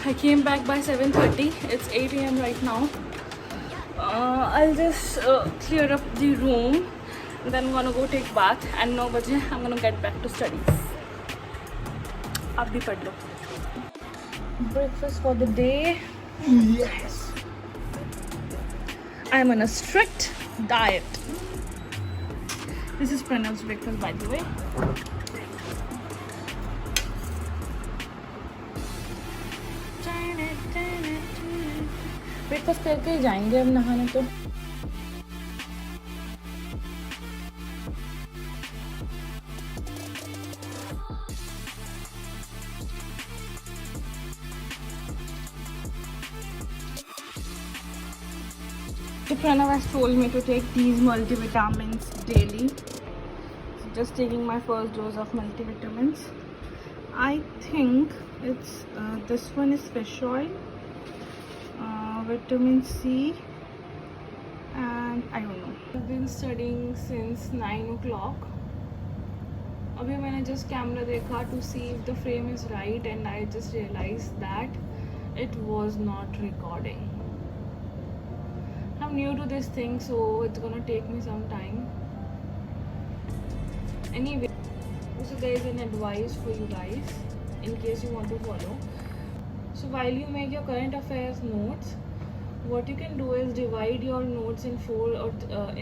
I came back by 7:30. It's 8 a.m. right now. I'll just clear up the room. Then I'm gonna go take bath. And 9 baje I'm gonna get back to studies. आप भी पढ़ लो. Breakfast for the day. Yes. I'm on a strict diet. This is Pranav's breakfast, by the way. Breakfast करके ही जाएंगे अब नहाने तो. So Pranav has told me to take these multivitamins daily. So just taking my first dose of multivitamins. I think it's this one is fish oil, vitamin C, and I don't know. I've been studying since 9 o'clock. अभी मैंने just camera देखा to see if the frame is right, and I just realized that it was not recording. I'm new to this thing, so it's gonna take me some time. Anyway, so there is an advice for you guys in case you want to follow. So while you make your current affairs notes, what you can do is divide your notes in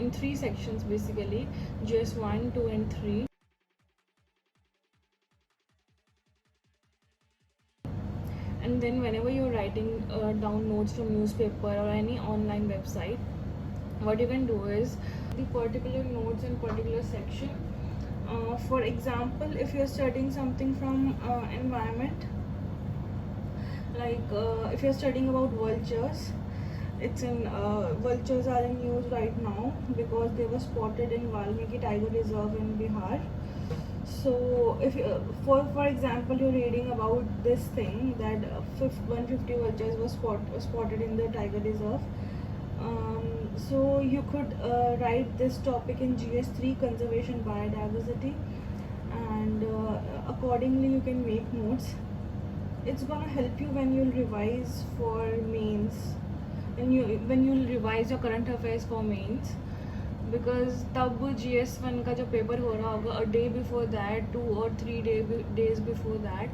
in 3 sections basically, GS 1, 2 and 3. And then whenever you're writing down notes from newspaper or any online website, what you can do is the particular notes in particular section. For example, if you're studying something from environment, like if you're studying about vultures, vultures are in news right now because they were spotted in Valmiki Tiger Reserve in Bihar. So if for example you're reading about this thing that 150 vultures were spotted in the tiger reserve, so you could write this topic in GS3, conservation biodiversity, and accordingly you can make notes. It's gonna help you when you'll revise for mains, when you'll revise your current affairs for mains. Because तब GS1 का जो paper हो रहा होगा, a day before that, 2 or 3 days before that,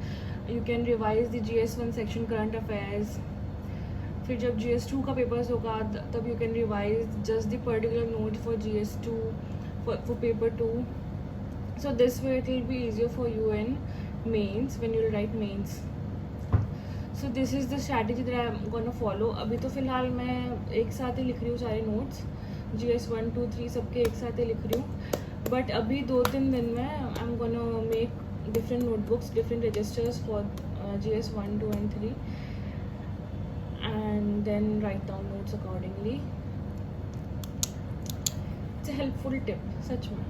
you can revise the GS1 section current affairs. फिर जब GS2 का papers होगा तब you can revise just the particular note for GS2 for paper 2. So this way it will be easier for you in mains when you write mains. So this is the strategy that I'm gonna follow. अभी तो फ़िलहाल मैं एक साथ ही लिख रही हूँ सारे notes. GS 1, 2, 3 सबके एक साथ ही लिख रही हूँ. बट अभी 2-3 दिन में I am gonna make different notebooks, different registers for GS 1, 2 and 3 and then write down notes accordingly. It's a helpful tip, सच में.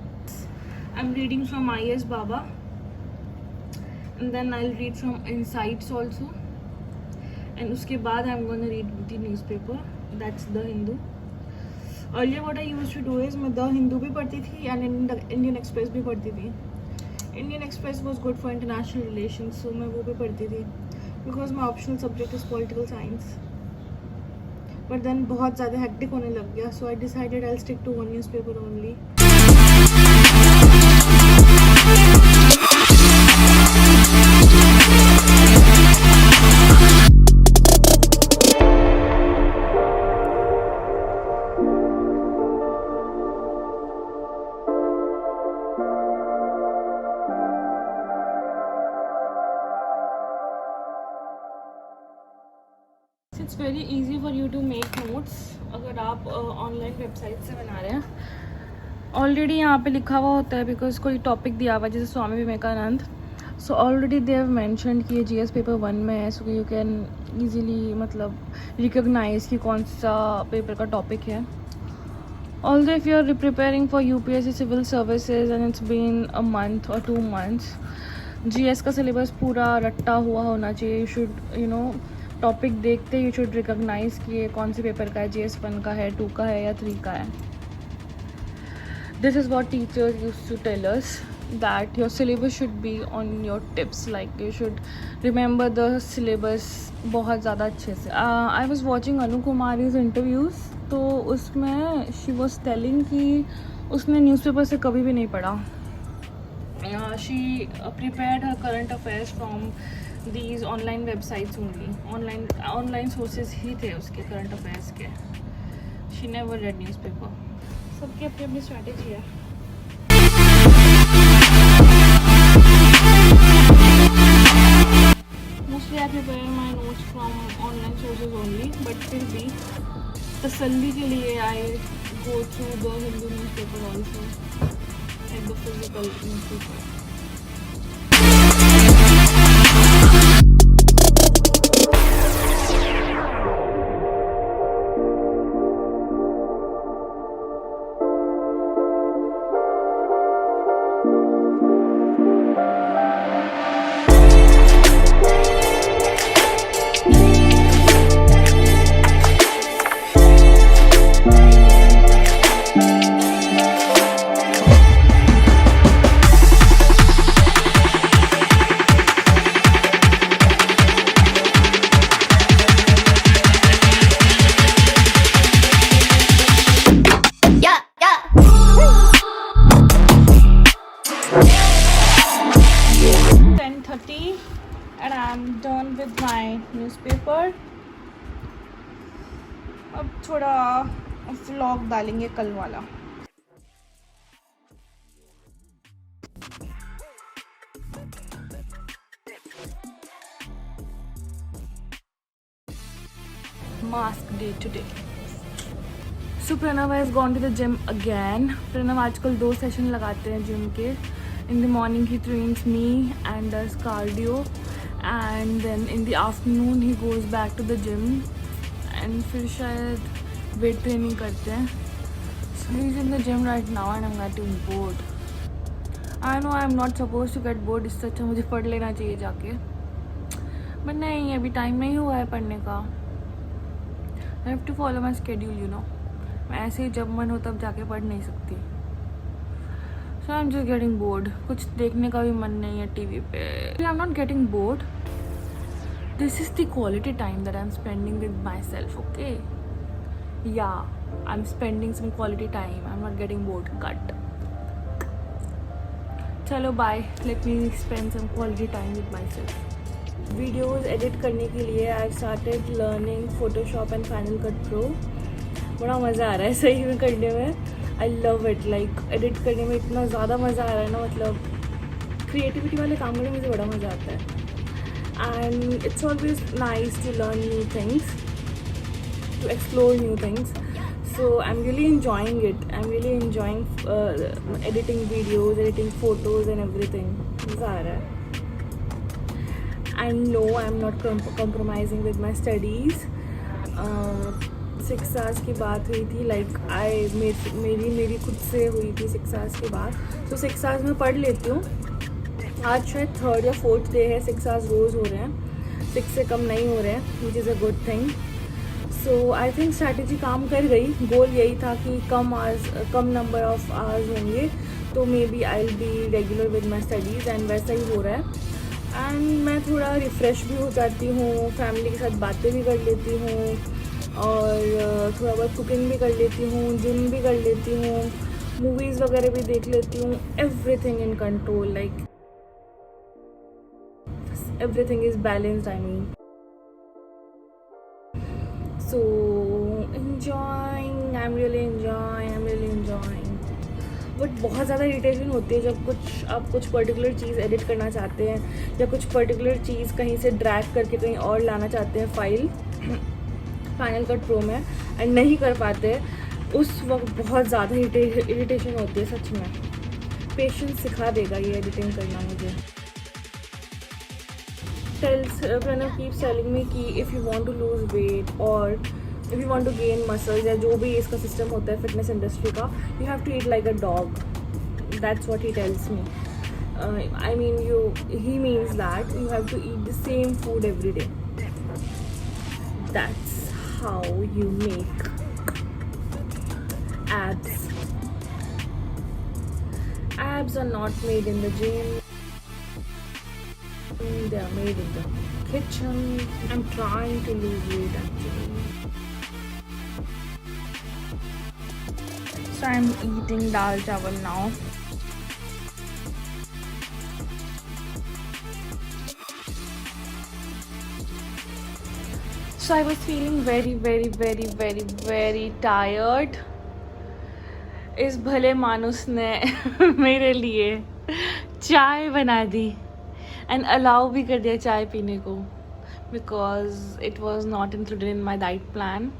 I'm reading from IS Baba and then I'll read from Insights also, and उसके बाद I'm gonna read the newspaper, that's The Hindu. Earlier what I used to do is मैं the Hindu भी पढ़ती थी and Indian Express भी पढ़ती थी. Indian Express was good for international relations, so मैं वो भी पढ़ती थी because my optional subject is political science. But then बहुत ज़्यादा हेक्टिक होने लग गया, so I decided I stick to one newspaper only. It's very easy for you to make notes अगर आप ऑनलाइन वेबसाइट से बना रहे हैं. ऑलरेडी यहाँ पे लिखा हुआ होता है बिकॉज कोई टॉपिक दिया हुआ है जैसे Swami Vivekananda. So already they have mentioned कि ये GS पेपर 1 में है, सो यू कैन ईजीली मतलब रिकॉग्नाइज कि कौन सा पेपर का टॉपिक है. Although if you're preparing for UPSC civil services and it's been a month or 2 months, GS का सिलेबस पूरा रट्टा हुआ होना चाहिए. यू शुड टॉपिक देखते यू शुड रिकॉग्नाइज कि ये कौन से पेपर का है, GS 1 का है, 2 का है या 3 का है. This is what teachers used to tell us that your syllabus should be on your tips, like you should remember the syllabus बहुत ज़्यादा अच्छे से. I was watching Anu Kumari's interviews, तो उसमें she was telling कि उसने newspaper से कभी भी नहीं पढ़ा. She prepared her current affairs from these online websites only. Online sources ही थे उसके current affairs के. She never read newspaper. सबकी अपनी अपनी strategy है. Mostly I prepare my notes from online sources only, but फिर भी तसल्ली के लिए I go through the Hindu newspaper also, like the physical newspaper. And I'm done with my newspaper. अब थोड़ा vlog डालेंगे कल वाला. Mask day today. So Pranav has gone to the gym again. Pranav आजकल 2 सेशन लगाते हैं gym के. In the morning he trains me and does cardio, and then in the afternoon he goes back to the gym and फिर शायद weight training करते हैं. So he's in the gym right now and I'm getting bored. I know I'm not supposed to get bored. इससे अच्छा मुझे पढ़ लेना चाहिए जाके, but नहीं, अभी टाइम नहीं हुआ है पढ़ने का. I have to follow my schedule, you know. मैं ऐसे ही जब मन हो तब जाके पढ़ नहीं सकती. So I'm just getting bored. कुछ देखने का भी मन नहीं है टीवी पे. I'm not getting bored. This is the quality time that I'm spending with myself, okay? Yeah, I'm spending some quality time. I'm not getting bored. Cut. चलो bye. Let me spend some quality time with myself. Videos edit करने के लिए I started learning Photoshop and Final Cut Pro. बड़ा मज़ा आ रहा है सही में करने में. I love it. Like edit करने में इतना ज़्यादा मज़ा आ रहा है ना, मतलब creativity वाले काम करने में मुझे बड़ा मज़ा आता है. And it's always nice to learn new things, to explore new things. So I'm really enjoying it. I'm really enjoying editing videos, editing photos and everything. मज़ा आ रहा है. And no, I'm not compromising with my studies. 6 hours की बात हुई थी, like मेरी खुद से हुई थी 6 hours की बात. So 6 hours मैं पढ़ लेती हूँ. आज शायद 3rd या 4th डे है. 6 hours रोज़ हो रहे हैं, 6 से कम नहीं हो रहे हैं, which is a good thing. So I think strategy काम कर गई. गोल यही था कि कम नंबर ऑफ आवर्स होंगे तो maybe I will be regular with my studies, and वैसा ही हो रहा है. एंड मैं थोड़ा रिफ़्रेश भी हो जाती हूँ, फैमिली के साथ बातें भी कर लेती हूँ, और थोड़ा बहुत कुकिंग भी कर लेती हूँ, जिम भी कर लेती हूँ, मूवीज़ वगैरह भी देख लेती हूँ. Everything in control, like everything is balanced, I mean. So enjoying, I'm really enjoying. But बहुत ज़्यादा इरिटेशन होती है जब आप कुछ पर्टिकुलर चीज़ एडिट करना चाहते हैं या कुछ पर्टिकुलर चीज़ कहीं से ड्रैग करके कहीं और लाना चाहते हैं फाइल फाइनल कट प्रो में, एंड नहीं कर पाते. उस वक्त बहुत ज़्यादा इरिटेशन होती है. सच में पेशेंस सिखा देगा ये एडिटिंग करना मुझे. Pranav keeps telling me कि if you want to lose weight or if you want to gain muscles या जो भी इसका सिस्टम होता है फिटनेस इंडस्ट्री का, you have to eat like a dog. That's what he tells me. I mean, he means that you have to eat the same food every day. That's how you make abs. abs are not made in the gym. They are made in the kitchen. I'm trying to lose weight actually. So I'm eating dal chawal now. So I was feeling very tired. इस भले मानुस ने मेरे लिए चाय बना दी and allow भी कर दिया चाय पीने को, because it was not included in my diet plan.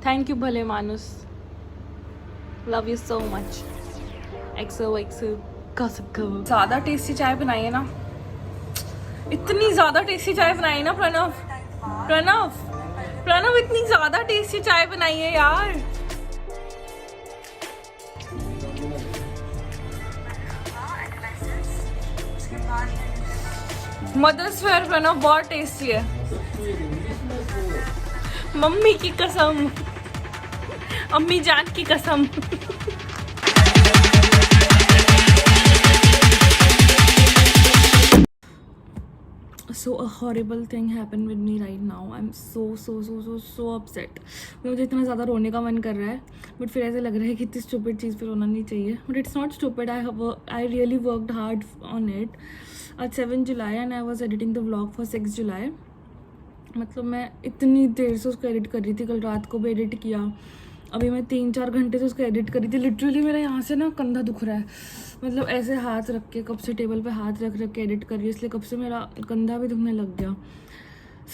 Thank you भले मानुस, लव यू सो मच. एक्सो एक्सो कसको. ज़्यादा टेस्टी चाय बनाई है ना, इतनी ज़्यादा टेस्टी चाय बनाई है ना प्रणव. प्रणव प्रणव इतनी ज़्यादा टेस्टी चाय बनाई है यार. मदर्स फेयर प्रणव बहुत टेस्टी है, मम्मी की कसम, अम्मी जान की कसम. So a horrible thing happened with me right now. I'm so upset. मुझे इतना ज़्यादा रोने का मन कर रहा है, बट फिर ऐसे लग रहा है कि इतनी स्टूपिड चीज़ पे रोना नहीं चाहिए. But it's not stupid. I really worked hard on it. आज 7 जुलाई and I was editing the vlog for 6 July. मतलब मैं इतनी देर से उसको एडिट कर रही थी. कल रात को भी एडिट किया. अभी मैं 3-4 घंटे से उसको एडिट कर रही थी. लिटरली मेरा यहाँ से ना कंधा दुख रहा है. मतलब ऐसे हाथ रख के, कब से टेबल पे हाथ रख के एडिट कर रही हूँ, इसलिए कब से मेरा कंधा भी दुखने लग गया.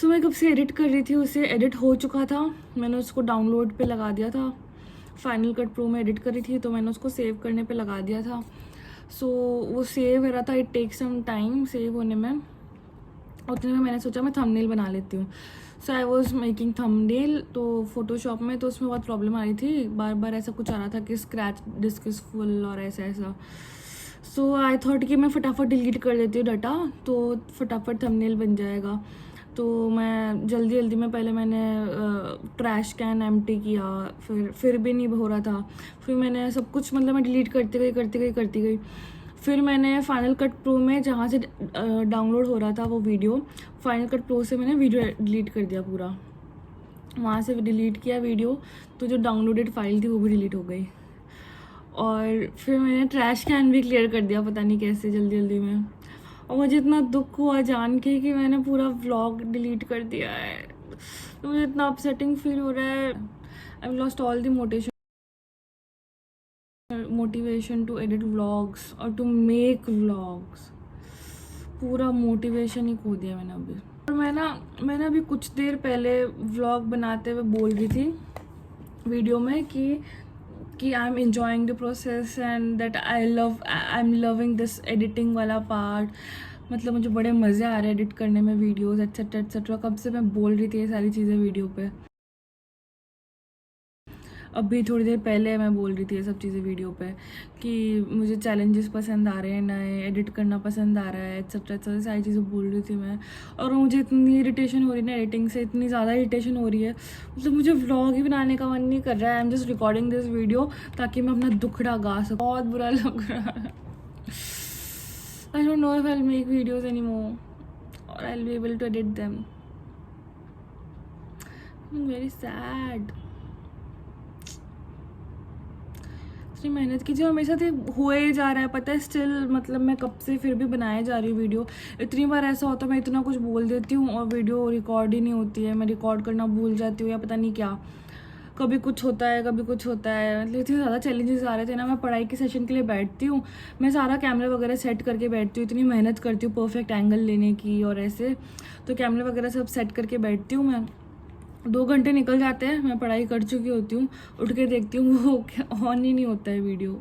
सो मैं कब से एडिट कर रही थी, उसे एडिट हो चुका था. मैंने उसको डाउनलोड पे लगा दिया था. फाइनल कट प्रो में एडिट करी थी, तो मैंने उसको सेव करने पे लगा दिया था. सो वो सेव हो रहा था. It take some time save होने में. उतने में मैंने सोचा मैं थंबनेल बना लेती हूँ. सो आई वॉज मेकिंग थंबनेल. तो फोटोशॉप में तो उसमें बहुत प्रॉब्लम आ रही थी. बार बार ऐसा कुछ आ रहा था कि स्क्रैच डिस्क इज फुल और ऐसा. सो आई थॉट कि मैं फटाफट डिलीट कर देती हूँ डाटा, तो फटाफट थंबनेल बन जाएगा. तो मैं जल्दी में पहले मैंने ट्रैश कैन एम्प्टी किया. फिर भी नहीं हो रहा था. फिर मैंने सब कुछ, मतलब मैं डिलीट करती गई. फिर मैंने फाइनल कट प्रो में, जहाँ से डाउनलोड हो रहा था वो वीडियो, फाइनल कट प्रो से मैंने वीडियो डिलीट कर दिया पूरा. वहाँ से डिलीट किया वीडियो, तो जो डाउनलोडेड फाइल थी वो भी डिलीट हो गई. और फिर मैंने ट्रैश कैन भी क्लियर कर दिया, पता नहीं कैसे, जल्दी में. और मुझे इतना दुख हुआ जान के कि मैंने पूरा व्लॉग डिलीट कर दिया है. तो मुझे इतना अपसेटिंग फील हो रहा है. I have lost all the motivation to edit vlogs और टू मेक व्लॉग्स. पूरा मोटिवेशन ही खो दिया मैंने अभी. और मैंने अभी कुछ देर पहले व्लॉग बनाते हुए बोल रही थी वीडियो में कि I am enjoying the process and that I am loving this editing वाला पार्ट. मतलब मुझे बड़े मज़े आ रहे हैं एडिट करने में वीडियोस एक्सेट्रा. कब से मैं बोल रही थी ये सारी चीज़ें वीडियो पे. अभी थोड़ी देर पहले मैं बोल रही थी ये सब चीज़ें वीडियो पे कि मुझे चैलेंजेस पसंद आ रहे हैं, नए एडिट करना पसंद आ रहा है, एक्सेट्रा सारी चीज़ें बोल रही थी मैं. और मुझे इतनी इरिटेशन हो रही है ना एडिटिंग से, इतनी ज़्यादा इरिटेशन हो रही है. मतलब मुझे व्लॉग ही बनाने का मन नहीं कर रहा है. I am just recording this video ताकि मैं अपना दुखड़ा गा सकूँ. बहुत बुरा लग रहा है. I don't know if I will make videos any more और I will be able to edit them. Very sad. मेहनत की जो हमेशा से हुए जा रहा है, पता है. स्टिल मतलब मैं कब से फिर भी बनाए जा रही हूँ वीडियो. इतनी बार ऐसा होता है मैं इतना कुछ बोल देती हूँ और वीडियो रिकॉर्ड ही नहीं होती है. मैं रिकॉर्ड करना भूल जाती हूँ या पता नहीं क्या. कभी कुछ होता है. मतलब इतने ज़्यादा चैलेंजेस आ रहे थे ना. मैं पढ़ाई के सेशन के लिए बैठती हूँ, मैं सारा कैमरा वगैरह सेट करके बैठती हूँ. इतनी मेहनत करती हूँ परफेक्ट एंगल लेने की और ऐसे. तो कैमरा वगैरह सब सेट करके बैठती हूँ मैं. 2 घंटे निकल जाते हैं, मैं पढ़ाई कर चुकी होती हूँ. उठ के देखती हूँ वो ऑन ही नहीं होता है वीडियो.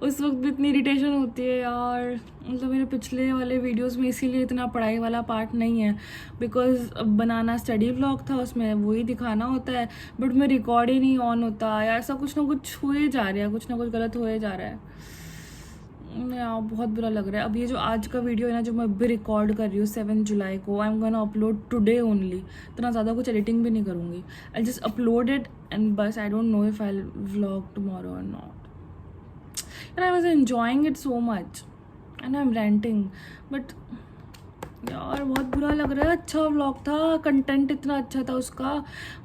उस वक्त भी इतनी इरिटेशन होती है यार. मतलब मेरे पिछले वाले वीडियोस में इसीलिए इतना पढ़ाई वाला पार्ट नहीं है, बिकॉज बनाना स्टडी व्लॉग था, उसमें वही दिखाना होता है. बट मैं रिकॉर्ड ही नहीं ऑन होता या ऐसा कुछ ना कुछ हुए जा रहा है, कुछ ना कुछ गलत हुए जा रहा है. यार बहुत बुरा लग रहा है. अब ये जो आज का वीडियो है ना, जो मैं अभी रिकॉर्ड कर रही हूँ 7 जुलाई को, I am gonna upload today only. इतना ज़्यादा कुछ एडिटिंग भी नहीं करूँगी. I just upload it and बस. I don't know if I vlog tomorrow और not. and I was enjoying it so much and I'm ranting but यार बहुत बुरा लग रहा है. अच्छा व्लॉग था, कंटेंट इतना अच्छा था उसका.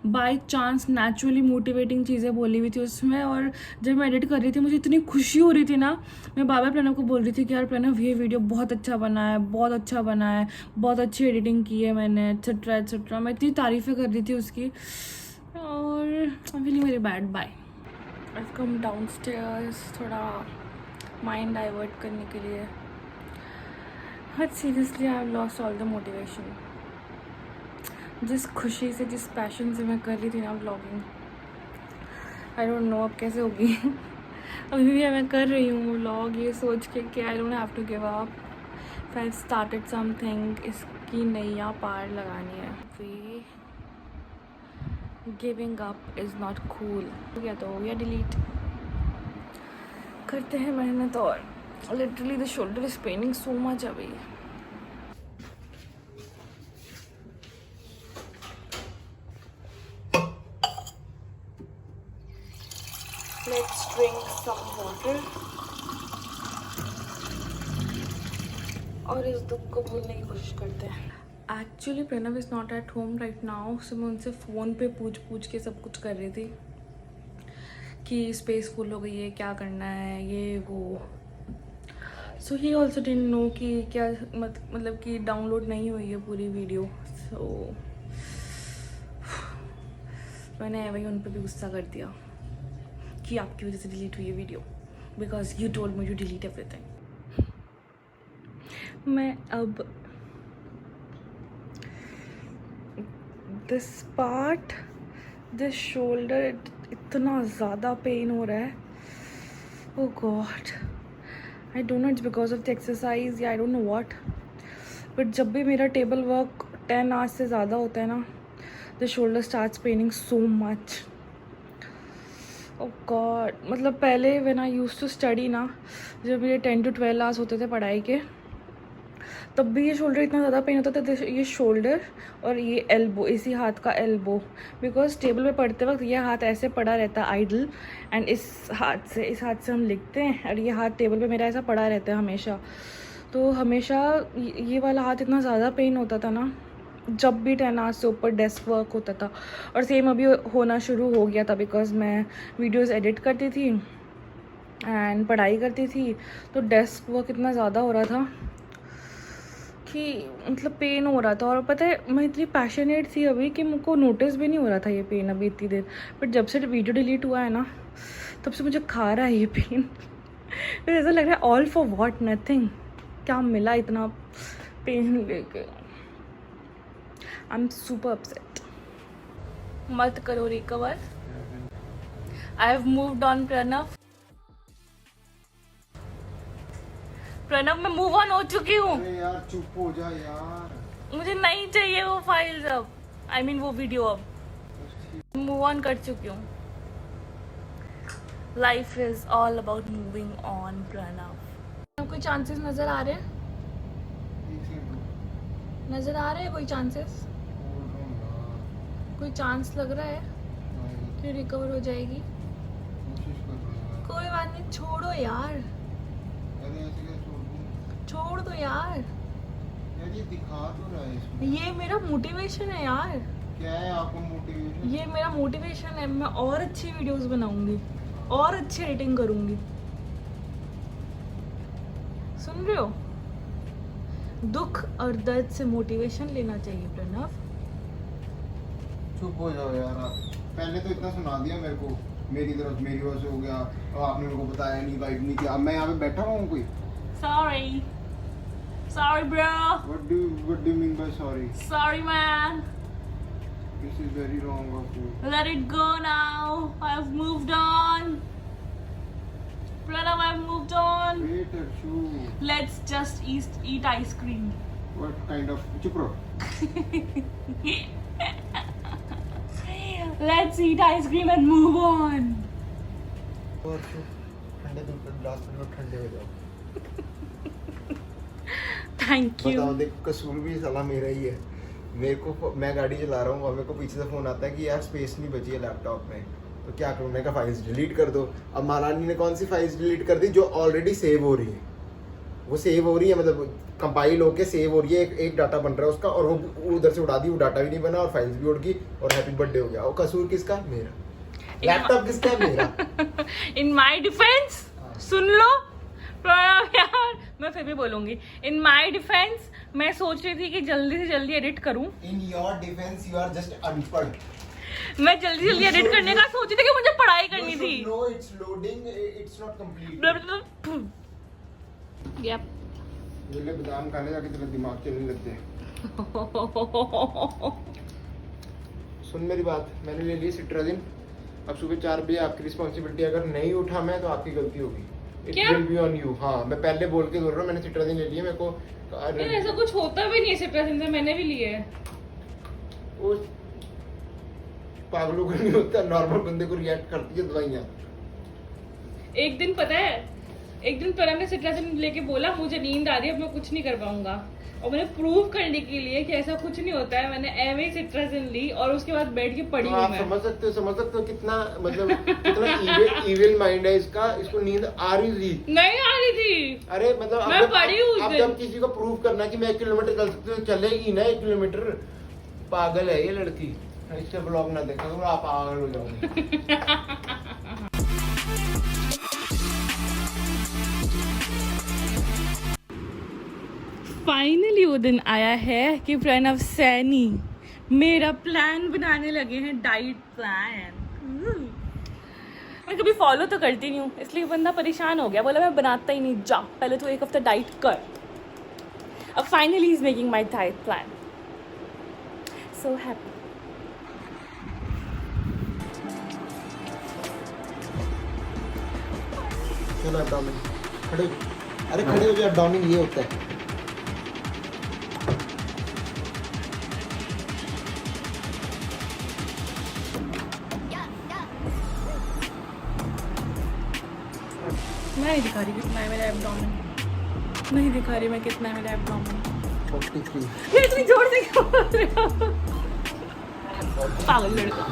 बाय चांस नेचुरली मोटिवेटिंग चीज़ें बोली हुई थी उसमें, और जब मैं एडिट कर रही थी मुझे इतनी खुशी हो रही थी ना. मैं बाबा प्रणव को बोल रही थी कि यार प्रणव ये वीडियो बहुत अच्छा बना है, बहुत अच्छा बना है, बहुत अच्छी एडिटिंग की है मैंने, एक्सेट्रा एक्सेट्रा. मैं इतनी तारीफ़ें कर रही थी उसकी. और I feeling very bad. Bye. I come downstairs थोड़ा माइंड डाइवर्ट करने के लिए. But seriously I have lost all the motivation. जिस खुशी से, जिस पैशन से मैं कर रही थी ना व्लॉगिंग, आई डोंट नो अब कैसे होगी. अभी भी मैं कर रही हूँ व्लॉग ये सोच के कि I don't have to give up. I have started something, इसकी नैया पार लगानी है. We giving up is not cool. हो गया तो हो गया, डिलीट करते हैं मेहनत. और literally the shoulder is paining so much away. Let's drink some water. और इस दुख को भूलने की कोशिश करते हैं. Actually Pranav is not at home right now, so मैं उनसे फ़ोन पे पूछ के सब कुछ कर रही थी कि स्पेस फुल हो गई है, क्या करना है, ये वो. सो ही ऑल्सो डिडंट नो कि क्या मतलब कि डाउनलोड नहीं हुई है पूरी वीडियो. सो मैंने वही उन पर भी गुस्सा कर दिया कि आपकी वजह से डिलीट हुई है video, because you told me to delete everything. मैं अब दिस पार्ट, दिस शोल्डर, इतना ज़्यादा पेन हो रहा है. ओ God, I don't know, it's because of the exercise या I don't know what, but जब भी मेरा टेबल वर्क 10 आवर्स से ज़्यादा होता है ना, the shoulder starts paining so much. Oh God, मतलब पहले when I used to study ना, जब मेरे 10 to 12 आवर्स होते थे पढ़ाई के, तब भी ये शोल्डर इतना ज़्यादा पेन होता था. ये शोल्डर और ये एल्बो, इसी हाथ का एल्बो, बिकॉज टेबल पे पढ़ते वक्त ये हाथ ऐसे पड़ा रहता है आइडल, एंड इस हाथ से हम लिखते हैं, और ये हाथ टेबल पे मेरा ऐसा पड़ा रहता है हमेशा. तो हमेशा ये वाला हाथ इतना ज़्यादा पेन होता था ना जब भी 10 आवर्स से ऊपर डेस्क वर्क होता था. और सेम अभी होना शुरू हो गया था, बिकॉज मैं वीडियोज़ एडिट करती थी एंड पढ़ाई करती थी, तो डेस्क वर्क इतना ज़्यादा हो रहा था कि मतलब पेन हो रहा था. और पता है मैं इतनी पैशनेट थी अभी कि मुझको नोटिस भी नहीं हो रहा था ये पेन अभी इतनी देर. बट जब से वीडियो डिलीट हुआ है ना, तब से मुझे खा रहा है ये पेन. फिर ऐसा लग रहा है ऑल फॉर व्हाट, नथिंग. क्या मिला इतना पेन लेके. I am super upset. मत करो recover. I have moved on Pranav. Pranav मैं मूव ऑन हो चुकी हूँ. अरे यार चुप हो जा यार. मुझे नहीं चाहिए वो फाइल्स अब, आई मीन वो वीडियो अब. मूव ऑन कर चुकी हूँ. Life is all about moving on Pranav. कोई चांसेस नजर आ रहे हैं? नजर आ रहे हैं कोई चांसेस? कोई चांस लग रहा है कि रिकवर हो जाएगी? कोई बात नहीं, छोड़ो यार, छोड़ दो यार. ये दिखा तो रहा है इसमें. ये मेरा मोटिवेशन है यार. क्या है आपका मोटिवेशन? ये मेरा मोटिवेशन है. मैं और अच्छी वीडियोस बनाऊंगी और अच्छी एडिटिंग करूंगी. सुन रहे हो? दुख और दर्द से मोटिवेशन लेना चाहिए प्रणव. चुप हो जाओ यार आप. पहले तो इतना सुना दिया मेरे को, मेरी तरफ मेरी वजह से हो गया, और आपने मेरे को बताया नहीं, गाइड नहीं किया. अब मैं यहाँ पे बैठा हुआ हूँ कोई. Sorry bro. What do you mean by sorry? Sorry man. This is very wrong of you. Let it go now. I've moved on. Pranav, I've moved on. Wait, Arshu. Let's just eat ice cream. What kind of? Chup raho. Let's eat ice cream and move on. Arshu, ठंडे दूध का गिलास में ठंडे हो जाओ. Thank you. बताओ, देख कसूर भी साला मेरा ही है. मेरे को, मैं गाड़ी चला रहा हूँ और मेरे को पीछे से फोन आता है कि यार स्पेस नहीं बची है लैपटॉप में. तो क्या करूँ, मैंने कहा फाइल्स डिलीट कर दो। अब महारानी ने कौन सी फाइल्स डिलीट कर दी, जो ऑलरेडी सेव हो रही है, वो सेव हो रही है, मतलब कंपाइल होके सेव हो रही है, एक डाटा बन रहा है उसका, और वो उधर से उड़ा दी, वो डाटा भी नहीं बना और फाइल्स भी उड़ गई और हैप्पी बर्थडे हो गया। और कसूर किसका? मेरा। लैपटॉप किसका? मेरा। इन माई डिफेंस सुन लो प्रणव यार, मैं फिर भी बोलूंगी, इन माई डिफेंस मैं सोच रही थी कि जल्दी से जल्दी एडिट करूं। In your defence you are just अनपढ़। मैं जल्दी जल्दी एडिट करने का सोची थी कि मुझे पढ़ाई करनी थी। No it's loading, it's not complete. Yup. ये बादाम खाने जाके तेरा दिमाग चलने लगते हैं। सुन मेरी बात, मैंने ले ली सिट्राजिन। अब सुबह 4 बजे आपकी रिस्पॉन्सिबिलिटी, अगर नहीं उठा मैं तो आपकी गलती होगी। It will be on you. हाँ, मैं पहले बोल के बोल रहा हूँ, मैंने सिट्राजिन ले लिया। मेरे को ऐसा कुछ होता भी नहीं है सिट्राजिन से, मैंने भी लिया है। वो पागलों को नहीं होता, नॉर्मल बंदे को रिएक्ट करती है दवाइयाँ। एक दिन पता है, एक दिन प्रणव ने सिट्राजिन लेके बोला मुझे नींद आ रही है, अब मैं कुछ नहीं कर पाऊंगा, और मैंने प्रूव करने के लिए कि ऐसा कुछ नहीं होता है, मैंने एवे ही सिट्राजिन ली और उसके बाद बैठ के पढ़ी। तो आप समझ सकते हो कितना, मतलब कितना इविल माइंड है इसका। इसको नींद आ रही थी? नहीं आ रही थी। अरे मतलब मैं पढ़ी हूँ। अब जब किसी को प्रूव करना कि मैं 1 किलोमीटर चल सकती हूँ, चलेगी ना 1 किलोमीटर। पागल है ये लड़की। इसके ब्लॉग ना देखा तो आप पागल हो जाओगे। फाइनली वो दिन आया है कि प्रणव सैनी मेरा प्लान बनाने लगे हैं, डाइट प्लान। मैं कभी फॉलो तो करती नहीं हूँ, इसलिए बंदा परेशान हो गया, बोला मैं बनाता ही नहीं, जा पहले तो 1 हफ्ता डाइट कर। अब finally is making my diet plan, so happy. चलो एब्डोमेन खड़े, अरे खड़े हो जाओ, एब्डोमेन ये होता है। मैं नहीं दिखा रही कितना है मेरा एब्डोमेन, नहीं दिखा रही मैं कितना है मेरा एब्डोमेन। 43। ये इतनी जोर से क्यों बोल रहे हो? पागल लड़का।